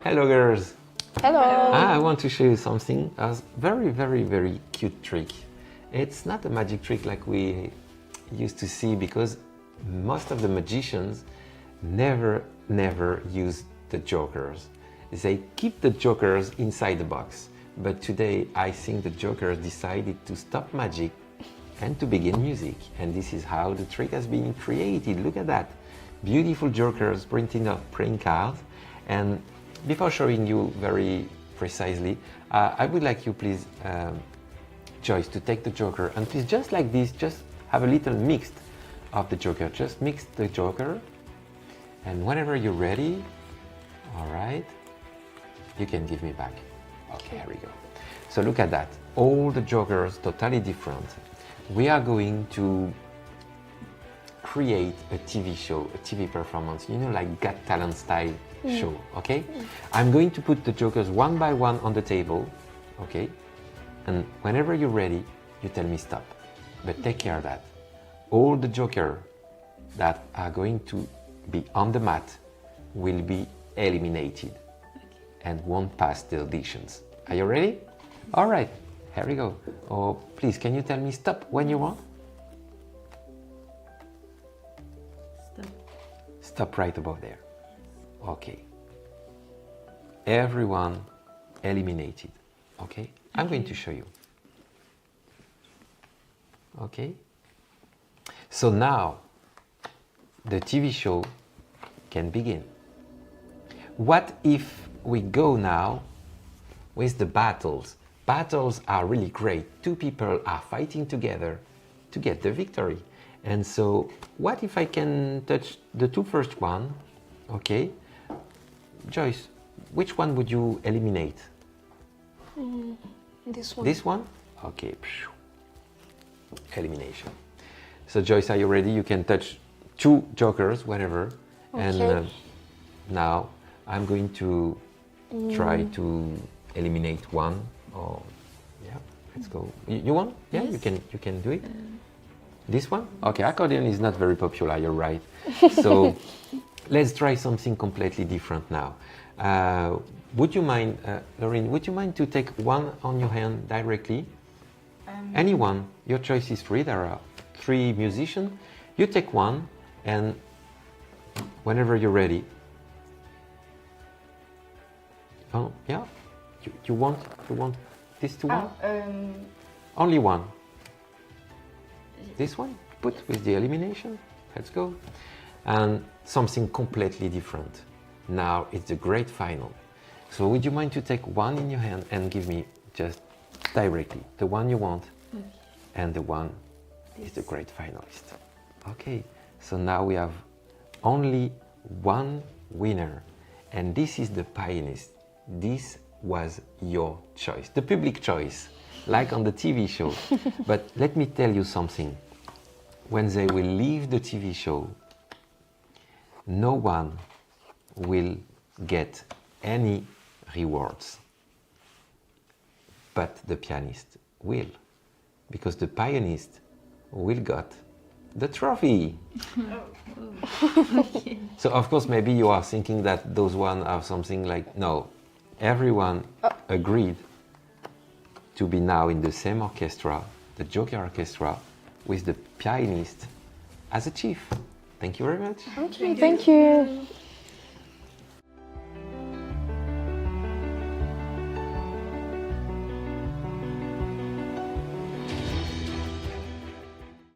Hello, girls. Hello. I want to show you something, a very cute trick. It's not a magic trick like we used to see, because most of the magicians never use the jokers. They keep the jokers inside the box. But today I think the jokers decided to stop magic and to begin music. And this is how the trick has been created. Look at that. Beautiful jokers printing off playing cards. And before showing you very precisely, I would like you, please, Joyce, to take the joker and please, just like this, just have a little mix of the joker. Just mix the joker, and whenever you're ready, all right, you can give me back. Okay, here we go. So look at that. All the jokers totally different. We are going to create a TV show, a TV performance, you know, like Got Talent style show, okay? I'm going to put the jokers one by one on the table, okay? And whenever you're ready, you tell me stop. But take care of that. All the jokers that are going to be on the mat will be eliminated and won't pass the auditions. Are you ready? All right, here we go. Oh, please, can you tell me stop when you want? Stop. Stop right above there. Okay. Everyone eliminated. Okay? I'm going to show you. Okay? So now the TV show can begin. What if we go now with the battles? Battles are really great. Two people are fighting together to get the victory. And so what if I can touch the two first one? Okay. Joyce, which one would you eliminate? This one. This one? Okay. Elimination. So Joyce, are you ready? You can touch two jokers whenever. Okay. And now I'm going to try to eliminate one. Oh, yeah. Let's go. You want? Yeah, Yes. you can do it. This one? Okay, accordion is not very popular, you're right. So let's try something completely different now. Would you mind, Lorraine, would you mind to take one on your hand directly? Anyone, your choice is free. There are 3 musicians. You take one, and whenever you're ready. Oh, yeah? You want this to one? Only one. This one, put with the elimination. Let's go. And something completely different. Now it's the great final. So would you mind to take one in your hand and give me just directly the one you want, and the one is the great finalist. Okay, so now we have only one winner, and this is the pianist. This was your choice, the public choice, like on the TV show. But let me tell you something. When they will leave the TV show, no one will get any rewards, but the pianist will, because the pianist will got the trophy. Okay. So of course maybe you are thinking that those one have something like, no, everyone agreed to be now in the same orchestra, the Joker Orchestra, with the pianist as a chief. Thank you very much. Okay, thank you.